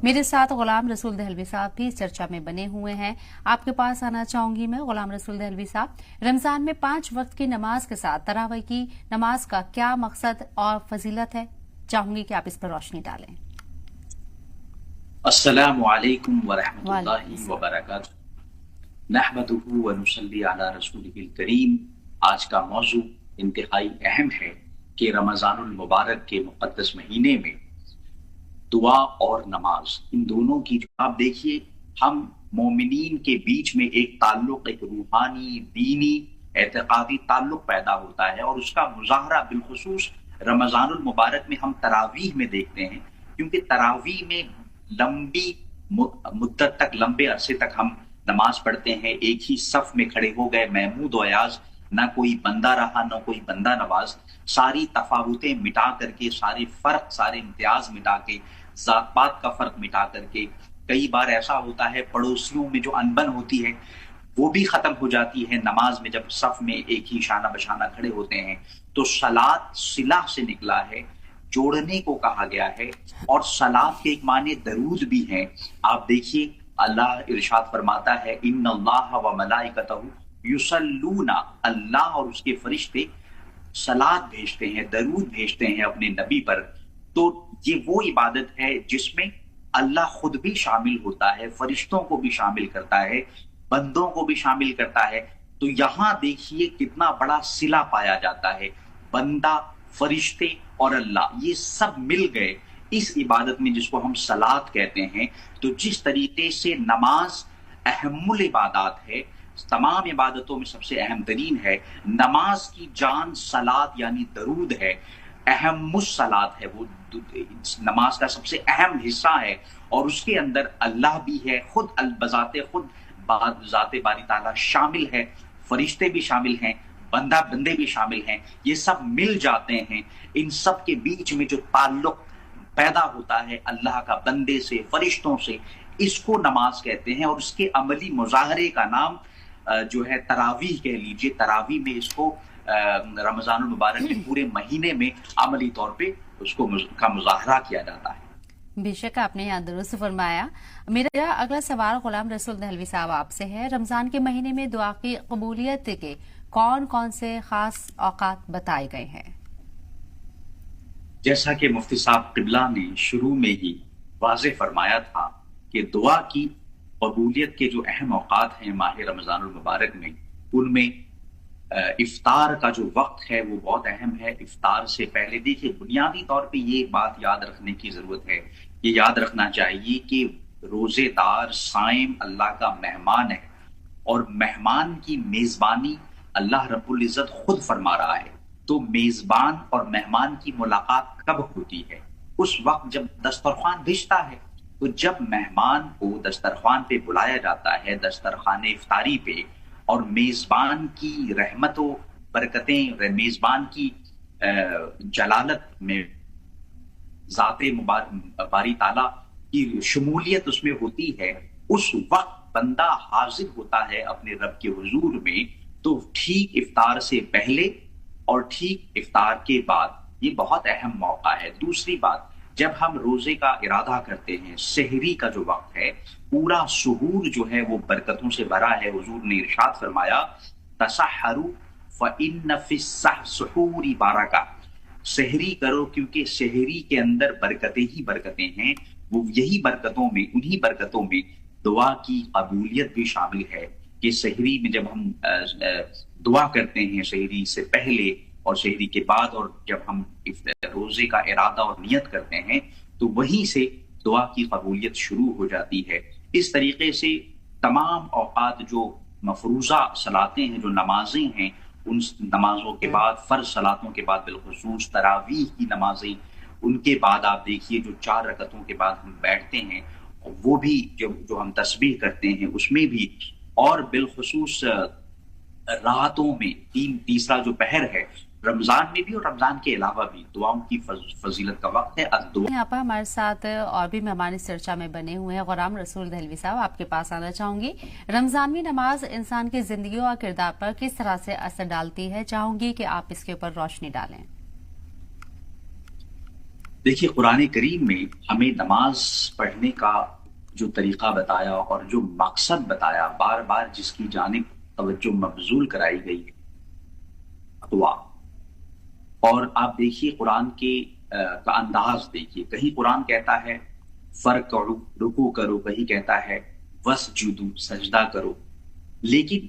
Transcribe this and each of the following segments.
मेरे साथ गुलाम रसूल दहलवी साहब भी इस चर्चा में बने हुए हैं। आपके पास आना चाहूंगी मैं गुलाम रसूल दहलवी साहब, रमजान में 5 वक्त की नमाज के साथ तरावी की नमाज का क्या मकसद और फजीलत है, चाहूंगी कि आप इस पर रोशनी डालें। अस्सलामु अलैकुम व रहमतुल्लाहि व बरकातुहू नहमदुहु व नुसल्ली अला रसूलिहिल करीम। आज का मौजू इंतहाई अहम है कि रमजानुल मुबारक के मुक़द्दस महीने में दुआ और नमाज, इन दोनों की आप देखिए, हम मोमिनीन के बीच में एक ताल्लुक, एक रूहानी दीनी एतकादी ताल्लुक पैदा होता है और उसका मुजाहरा बिलखुसूस रमजानुल मुबारक में हम तरावीह में देखते हैं, क्योंकि तरावीह में लंबी मुद्दत तक, लंबे अरसे तक हम नमाज पढ़ते हैं, एक ही सफ में खड़े हो गए महमूद व अयाज, ना कोई बंदा रहा ना कोई बंदा नवाज, सारी तफावतें मिटा करके, सारे फर्क, सारे इम्तियाज मिटा के, जात पात का फर्क मिटा करके, कई बार ऐसा होता है पड़ोसियों में जो अनबन होती है वो भी खत्म हो जाती है नमाज में, जब सफ में एक ही शाना बशाना खड़े होते हैं। तो सलात सिला से निकला है, जोड़ने को कहा गया है, और सलात के एक माने दरूद भी हैं। आप देखिए, अल्लाह इरशाद फरमाता है, इन्नल्लाह व मलाइकतहु युसल्लूना, अल्लाह और उसके फरिश्ते सलात भेजते हैं, दरूद भेजते हैं अपने नबी पर। तो ये वो इबादत है जिसमें अल्लाह खुद भी शामिल होता है, फरिश्तों को भी शामिल करता है, बंदों को भी शामिल करता है। तो यहाँ देखिए कितना बड़ा सिला पाया जाता है, बंदा, फरिश्ते और अल्लाह, ये सब मिल गए इस इबादत में जिसको हम सलात कहते हैं। तो जिस तरीके से नमाज अहमुल इबादत है, तमाम इबादतों में सबसे अहम तरीन है, नमाज की जान सलात यानी दरूद है, अहमुस सलात है, वो नमाज का सबसे अहम हिस्सा है, और उसके अंदर अल्लाह भी है, खुद बजाते खुद ज़ाते बारी ताला शामिल है, फरिश्ते भी शामिल हैं, बंदे भी शामिल हैं, ये सब मिल जाते हैं। इन सब के बीच में जो ताल्लुक पैदा होता है अल्लाह का बंदे से, फरिश्तों से, इसको नमाज कहते हैं। और उसके अमली मुजाहरे का नाम जो है तरावीह कह लीजिए। तरावीह में इसको रमजानुल मुबारक के पूरे महीने में अमली तौर पे उसको का मुजाहरा किया जाता है। बेशक आपने यहाँ दुरुस्त फरमाया। मेरा अगला सवाल गुलाम रसूल दहलवी साहब आपसे है, रमजान के महीने में दुआ की कबूलियत के कौन कौन से खास औकात बताए गए हैं? जैसा कि मुफ्ती साहब किबला ने शुरू में ही वाज़ेह फरमाया था कि दुआ की कबूलियत के जो अहम औकात हैं माह रमजानुल मुबारक में, उनमें इफ्तार का जो वक्त है वो बहुत अहम है। इफ्तार से पहले देखिए, बुनियादी तौर पे ये बात याद रखने की जरूरत है, ये याद रखना चाहिए कि रोजेदार साइम अल्लाह का मेहमान है, और मेहमान की मेजबानी अल्लाह रब्बुल इज्जत खुद फरमा रहा है। तो मेजबान और मेहमान की मुलाकात कब होती है? उस वक्त जब दस्तरखान भिजता है। तो जब मेहमान को दस्तरखान पे बुलाया जाता है, दस्तरखान इफ्तारी पे, और मेजबान की रहमतों बरकतें, मेजबान की जलालत में ज़ाते बारी ताला की शमूलियत उसमें होती है, उस वक्त बंदा हाजिर होता है अपने रब के हुजूर में। तो ठीक इफ्तार से पहले और ठीक इफ्तार के बाद, ये बहुत अहम मौका है। दूसरी बात, जब हम रोजे का इरादा करते हैं, सहरी का जो वक्त है, पूरा सुहूर जो है वो बरकतों से भरा है। हुजूर ने इरशाद फरमाया, तसहरु फइन्न फिस्सहूरी बारका, सहरी करो क्योंकि सहरी के अंदर बरकतें ही बरकतें हैं। वो यही बरकतों में, उन्हीं बरकतों में दुआ की कबूलियत भी शामिल है कि सहरी में जब हम दुआ करते हैं, सहरी से पहले और सहरी के बाद, और जब हम रोजे का इरादा और नियत करते हैं, तो वहीं से दुआ की कबूलियत शुरू हो जाती है। इस तरीके से तमाम औकात जो मफरूजा सलातें हैं, जो नमाजें हैं, उन नमाजों के बाद, फर्ज सलातों के बाद, बिलखुसूस तरावीह की नमाजें, उनके बाद आप देखिए जो 4 रकतों के बाद हम बैठते हैं, वो भी जो हम तस्बीह करते हैं उसमें भी, और बिलखुसूस रातों में तीसरा जो पहर है रमजान में भी और रमजान के अलावा भी दुआओं की फजीलत का वक्त है। यहाँ पर हमारे साथ और भी मेहमान इस चर्चा में बने हुए हैं। गुलाम रसूल दहलवी साहब, आपके पास आना चाहूंगी। रमजान में नमाज इंसान की जिंदगी और किरदार पर किस तरह से असर डालती है, चाहूंगी कि आप इसके ऊपर रोशनी डालें। دیکھیے قرآن کریم میں ہمیں نماز پڑھنے کا جو طریقہ بتایا اور جو مقصد بتایا، بار بار جس کی جانب توجہ مبذول کرائی گئی ہے، تقویٰ. اور آپ دیکھیے قرآن کے کا انداز دیکھیے، کہیں قرآن کہتا ہے فرکعوا، رکوع کرو، کہیں کہتا ہے وسجدوا، سجدہ کرو. لیکن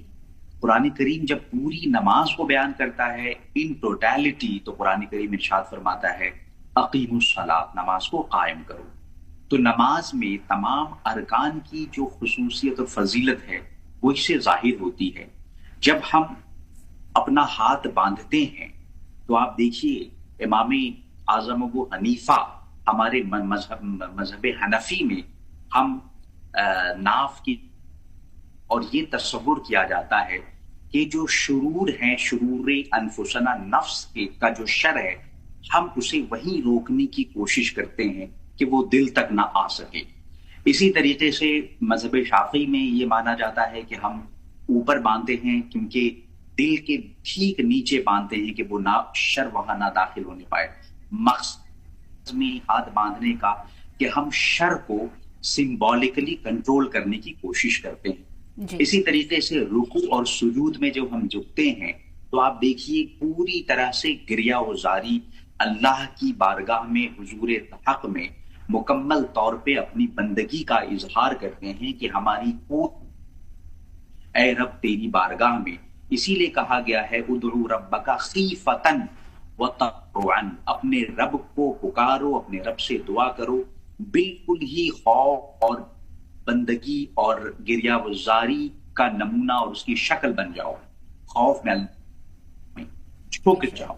قرآن کریم جب پوری نماز کو بیان کرتا ہے ان ٹوٹیلٹی، تو قرآن کریم ارشاد فرماتا ہے اقیموا الصلاۃ، نماز کو قائم کرو. تو نماز میں تمام ارکان کی جو خصوصیت اور فضیلت ہے وہ اس سے ظاہر ہوتی ہے. جب ہم اپنا ہاتھ باندھتے ہیں تو آپ دیکھیے امام اعظم ابو حنیفہ، ہمارے مذہب حنفی میں ہم ناف کی اور یہ تصور کیا جاتا ہے کہ جو شرور ہیں، شرور انفسنا، نفس کا جو شر ہے، ہم اسے وہیں روکنے کی کوشش کرتے ہیں کہ وہ دل تک نہ آ سکے. اسی طریقے سے مذہب شافعی میں یہ مانا جاتا ہے کہ ہم اوپر باندھتے ہیں کیونکہ دل کے ٹھیک نیچے باندھتے ہیں کہ وہ نہ شر وہاں نہ داخل ہونے پائے. مقصد میں ہاتھ باندھنے کا کہ ہم شر کو سمبولکلی کنٹرول کرنے کی کوشش کرتے ہیں. اسی طریقے سے رکوع اور سجود میں جب ہم جھکتے ہیں تو آپ دیکھیے پوری طرح سے گریہ وزاری اللہ کی بارگاہ میں، حضور حق میں مکمل طور پہ اپنی بندگی کا اظہار کرتے ہیں کہ ہماری اے رب تیری بارگاہ میں. اسی لیے کہا گیا ہے ادعو ربک خیفۃ وتضرعا، اپنے رب کو پکارو، اپنے رب سے دعا کرو، بالکل ہی خوف اور بندگی اور گریہ وزاری کا نمونہ اور اس کی شکل بن جاؤ، خوف میں جھک جاؤ.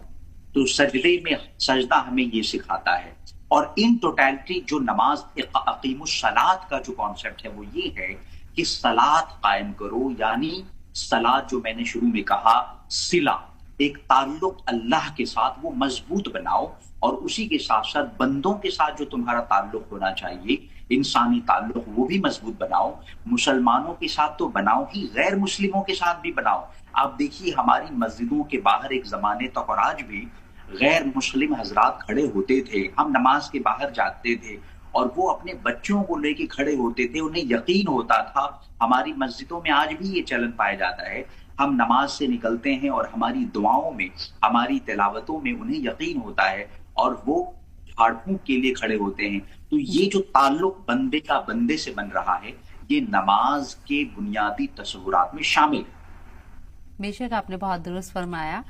تو سجدے میں سجدہ ہمیں یہ سکھاتا ہے. اور ان ٹوٹیلٹی جو نماز اقیم الصلاۃ کا جو کانسیپٹ ہے وہ یہ ہے کہ صلاۃ قائم کرو، یعنی صلاۃ جو میں نے شروع میں کہا صلہ، ایک تعلق اللہ کے ساتھ وہ مضبوط بناؤ، اور اسی کے ساتھ ساتھ بندوں کے ساتھ جو تمہارا تعلق ہونا چاہیے، انسانی تعلق، وہ بھی مضبوط بناؤ. مسلمانوں کے ساتھ تو بناؤ ہی، غیر مسلموں کے ساتھ بھی بناؤ. آپ دیکھیے ہماری مسجدوں کے باہر ایک زمانے تک اور آج بھی غیر مسلم حضرات کھڑے ہوتے تھے. ہم نماز کے باہر جاتے تھے اور وہ اپنے بچوں کو لے کے کھڑے ہوتے تھے. انہیں یقین ہوتا تھا، ہماری مسجدوں میں آج بھی یہ چلن پایا جاتا ہے، ہم نماز سے نکلتے ہیں اور ہماری دعاؤں میں، ہماری تلاوتوں میں انہیں یقین ہوتا ہے اور وہ جھاڑ پھونک کے لیے کھڑے ہوتے ہیں. تو یہ جو تعلق بندے کا بندے سے بن رہا ہے، یہ نماز کے بنیادی تصورات میں شامل ہے. بے شک آپ نے بہت درست فرمایا.